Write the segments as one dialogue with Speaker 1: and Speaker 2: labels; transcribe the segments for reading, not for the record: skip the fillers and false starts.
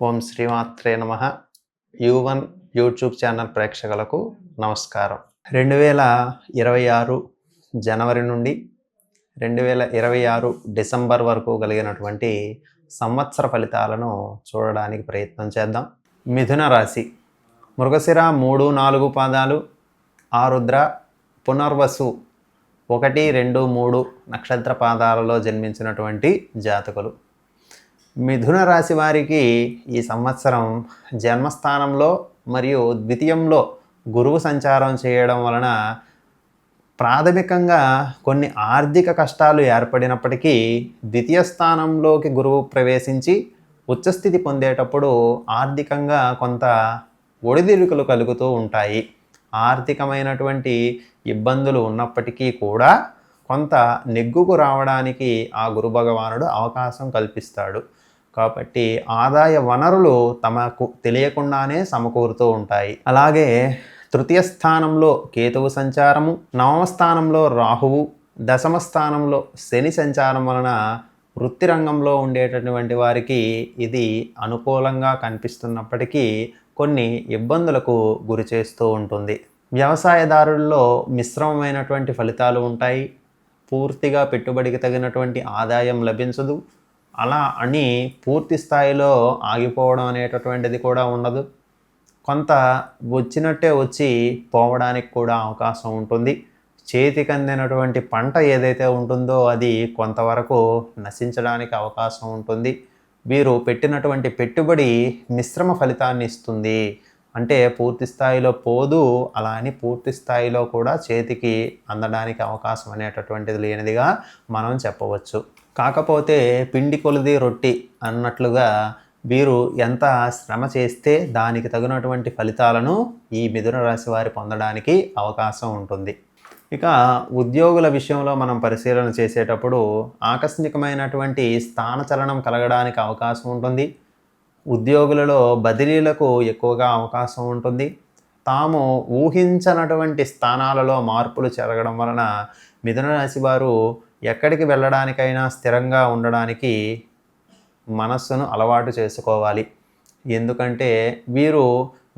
Speaker 1: ఓం శ్రీమాత్రే నమః. యు1 YouTube channel ప్రేక్షకులకు నమస్కారం. 2026 జనవరి నుండి 2026 డిసెంబర్ వరకు కలిగినటువంటి సంవత్సర ఫలితాలను చూడడానికి ప్రయత్నం చేద్దాం. మిథున రాశి మృగశిర 3, 4 పాదాలు, ఆరుద్ర, పునర్వసు 1, 2, 3 నక్షత్ర పాదాలలో జన్మించినటువంటి జాతకులు. మిథున రాశి వారికి ఈ సంవత్సరం జన్మస్థానంలో మరియు ద్వితీయంలో గురువు సంచారం చేయడం వలన ప్రాథమికంగా కొన్ని ఆర్థిక కష్టాలు ఏర్పడినప్పటికీ ద్వితీయ స్థానంలోకి గురువు ప్రవేశించి ఉచ్చస్థితి పొందేటప్పుడు ఆర్థికంగా కొంత ఒడిదుడుకులు కలుగుతూ ఉంటాయి. ఆర్థికమైనటువంటి ఇబ్బందులు ఉన్నప్పటికీ కూడా కొంత నెగ్గుకు రావడానికి ఆ గురు భగవానుడు అవకాశం కల్పిస్తాడు. కాబట్టి ఆదాయ వనరులు తమకు తెలియకుండానే సమకూరుతూ ఉంటాయి. అలాగే తృతీయ స్థానంలో కేతువు సంచారము, నవమ స్థానంలో రాహువు, దశమ స్థానంలో శని సంచారం వలన వృత్తి రంగంలో ఉండేటటువంటి వారికి ఇది అనుకూలంగా కనిపిస్తున్నప్పటికీ కొన్ని ఇబ్బందులకు గురి చేస్తూ ఉంటుంది. వ్యవసాయదారుల్లో మిశ్రమమైనటువంటి ఫలితాలు ఉంటాయి. పూర్తిగా పెట్టుబడికి తగినటువంటి ఆదాయం లభించదు. అలా అని పూర్తి స్థాయిలో ఆగిపోవడం అనేటటువంటిది కూడా ఉండదు. కొంత వచ్చినట్టే వచ్చి పోవడానికి కూడా అవకాశం ఉంటుంది. చేతికి అందినటువంటి పంట ఏదైతే ఉంటుందో అది కొంతవరకు నశించడానికి అవకాశం ఉంటుంది. వీరు పెట్టినటువంటి పెట్టుబడి మిశ్రమ ఫలితాన్ని ఇస్తుంది. అంటే పూర్తి స్థాయిలో పోదు, అలా అని పూర్తి స్థాయిలో కూడా చేతికి అందడానికి అవకాశం అనేటటువంటిది లేనిదిగా మనం చెప్పవచ్చు. కాకపోతే పిండి కొలిది రొట్టి అన్నట్లుగా వీరు ఎంత శ్రమ చేస్తే దానికి తగినటువంటి ఫలితాలను ఈ మిథున రాశి వారి పొందడానికి అవకాశం ఉంటుంది. ఇక ఉద్యోగుల విషయంలో మనం పరిశీలన చేసేటప్పుడు ఆకస్మికమైనటువంటి స్థానచలనం కలగడానికి అవకాశం ఉంటుంది. ఉద్యోగులలో బదిలీలకు ఎక్కువగా అవకాశం ఉంటుంది. తాము ఊహించనటువంటి స్థానాలలో మార్పులు జరగడం వలన మిథున రాశి వారు ఎక్కడికి వెళ్ళడానికైనా స్థిరంగా ఉండడానికి మనస్సును అలవాటు చేసుకోవాలి. ఎందుకంటే వీరు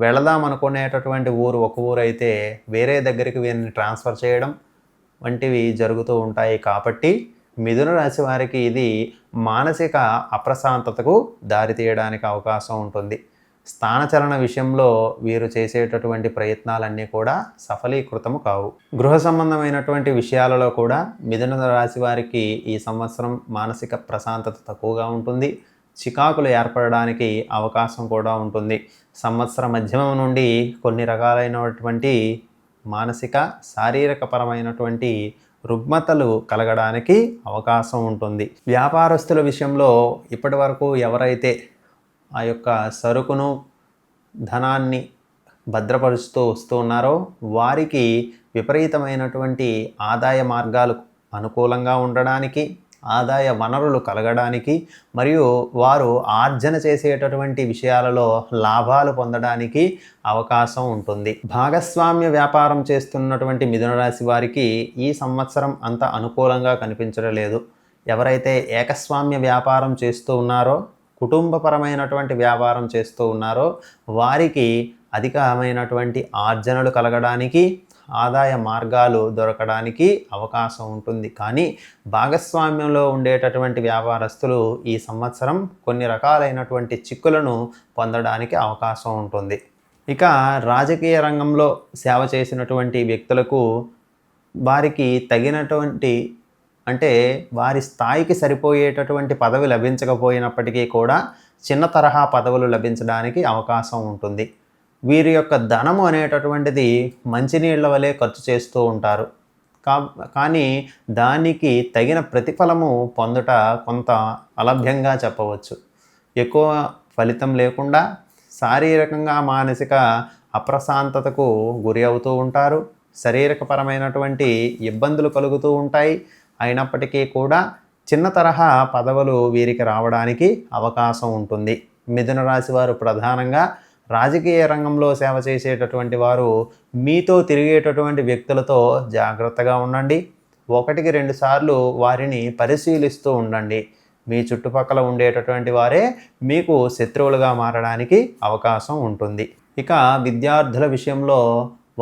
Speaker 1: వెళదాం అనుకునేటటువంటి ఊరు ఒక ఊరు అయితే వేరే దగ్గరికి వీరిని ట్రాన్స్ఫర్ చేయడం వంటివి జరుగుతూ ఉంటాయి. కాబట్టి మిథున రాశి వారికి ఇది మానసిక అప్రశాంతతకు దారితీయడానికి అవకాశం ఉంటుంది. స్థానచలన విషయంలో వీరు చేసేటటువంటి ప్రయత్నాలన్నీ కూడా సఫలీకృతము కావు. గృహ సంబంధమైనటువంటి విషయాలలో కూడా మిథున రాశి వారికి ఈ సంవత్సరం మానసిక ప్రశాంతత తక్కువగా ఉంటుంది. చికాకులు ఏర్పడడానికి అవకాశం కూడా ఉంటుంది. సంవత్సర మధ్యమం నుండి కొన్ని రకాలైనటువంటి మానసిక శారీరకపరమైనటువంటి రుగ్మతలు కలగడానికి అవకాశం ఉంటుంది. వ్యాపారస్తుల విషయంలో ఇప్పటి వరకు ఎవరైతే ఆ యొక్క సరుకును ధనాన్ని భద్రపరుస్తూ వస్తూ ఉన్నారో వారికి విపరీతమైనటువంటి ఆదాయ మార్గాలు అనుకూలంగా ఉండడానికి, ఆదాయ వనరులు కలగడానికి మరియు వారు ఆర్జన చేసేటటువంటి విషయాలలో లాభాలు పొందడానికి అవకాశం ఉంటుంది. భాగస్వామ్య వ్యాపారం చేస్తున్నటువంటి మిథున రాశి వారికి ఈ సంవత్సరం అంత అనుకూలంగా కనిపించడం లేదు. ఎవరైతే ఏకస్వామ్య వ్యాపారం చేస్తూ ఉన్నారో, కుటుంబపరమైనటువంటి వ్యాపారం చేస్తూ ఉన్నారో వారికి అధికమైనటువంటి ఆర్జనలు కలగడానికి, ఆదాయ మార్గాలు దొరకడానికి అవకాశం ఉంటుంది. కానీ భాగస్వామ్యంలో ఉండేటటువంటి వ్యాపారస్తులు ఈ సంవత్సరం కొన్ని రకాలైనటువంటి చిక్కులను పొందడానికి అవకాశం ఉంటుంది. ఇక రాజకీయ రంగంలో సేవ చేసినటువంటి వ్యక్తులకు వారికి తగినటువంటి అంటే వారి స్థాయికి సరిపోయేటటువంటి పదవి లభించకపోయినప్పటికీ కూడా చిన్న తరహా పదవులు లభించడానికి అవకాశం ఉంటుంది. వీరి యొక్క ధనము అనేటటువంటిది మంచినీళ్ల వలె ఖర్చు చేస్తూ ఉంటారు. కానీ దానికి తగిన ప్రతిఫలము పొందుట కొంత అలభ్యంగా చెప్పవచ్చు. ఎక్కువ ఫలితం లేకుండా శారీరకంగా మానసిక అప్రశాంతతకు గురి అవుతూ ఉంటారు. శారీరకపరమైనటువంటి ఇబ్బందులు కలుగుతూ ఉంటాయి. అయినప్పటికీ కూడా చిన్న తరహా పదవులు వీరికి రావడానికి అవకాశం ఉంటుంది. మిథున రాశి వారు ప్రధానంగా రాజకీయ రంగంలో సేవ చేసేటటువంటి వారు మీతో తిరిగేటటువంటి వ్యక్తులతో జాగ్రత్తగా ఉండండి. 1-2 సార్లు వారిని పరిశీలిస్తూ ఉండండి. మీ చుట్టుపక్కల ఉండేటటువంటి వారే మీకు శత్రువులుగా మారడానికి అవకాశం ఉంటుంది. ఇక విద్యార్థుల విషయంలో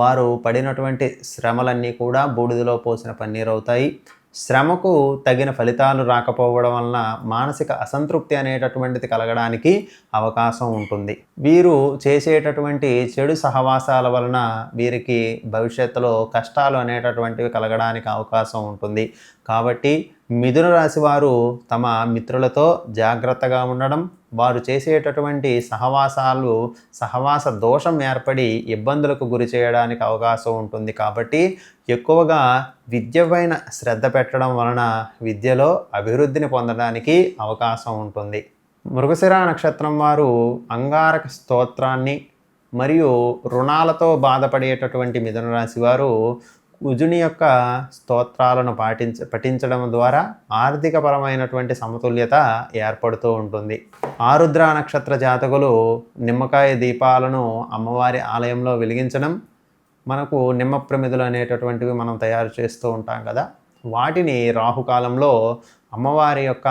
Speaker 1: వారు పడినటువంటి శ్రమలన్నీ కూడా బూడిదలో పోసిన పన్నీరవుతాయి. శ్రమకు తగిన ఫలితాలు రాకపోవడం వలన మానసిక అసంతృప్తి అనేటటువంటిది కలగడానికి అవకాశం ఉంటుంది. వీరు చేసేటటువంటి చెడు సహవాసాల వలన వీరికి భవిష్యత్తులో కష్టాలు అనేటటువంటివి కలగడానికి అవకాశం ఉంటుంది. కాబట్టి మిథున రాశి వారు తమ మిత్రులతో జాగ్రత్తగా ఉండడం, వారు చేసేటటువంటి సహవాస దోషం ఏర్పడి ఇబ్బందులకు గురి చేయడానికి అవకాశం ఉంటుంది. కాబట్టి ఎక్కువగా విద్య పైన శ్రద్ధ పెట్టడం వలన విద్యలో అభివృద్ధిని పొందడానికి అవకాశం ఉంటుంది. మృగశిర నక్షత్రం వారు అంగారక స్తోత్రాన్ని మరియు రుణాలతో బాధపడేటటువంటి మిథున రాశి వారు కుజుని యొక్క స్తోత్రాలను పఠించడం ద్వారా ఆర్థికపరమైనటువంటి సమతుల్యత ఏర్పడుతూ ఉంటుంది. ఆరుద్ర నక్షత్ర జాతకులు నిమ్మకాయ దీపాలను అమ్మవారి ఆలయంలో వెలిగించడం, మనకు నిమ్మ ప్రమిదలు అనేటటువంటివి మనం తయారు చేస్తూ ఉంటాం కదా, వాటిని రాహుకాలంలో అమ్మవారి యొక్క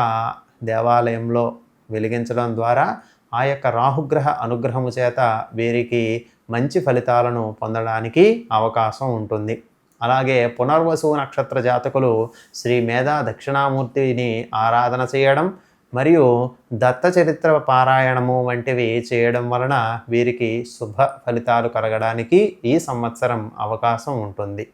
Speaker 1: దేవాలయంలో వెలిగించడం ద్వారా ఆ యొక్క రాహుగ్రహ అనుగ్రహము చేత వీరికి మంచి ఫలితాలను పొందడానికి అవకాశం ఉంటుంది. అలాగే పునర్వసు నక్షత్ర జాతకులు శ్రీ మేధా దక్షిణామూర్తిని ఆరాధన చేయడం మరియు దత్త చరిత్ర పారాయణము వంటివి చేయడం వలన వీరికి శుభ ఫలితాలు కలగడానికి ఈ సంవత్సరం అవకాశం ఉంటుంది.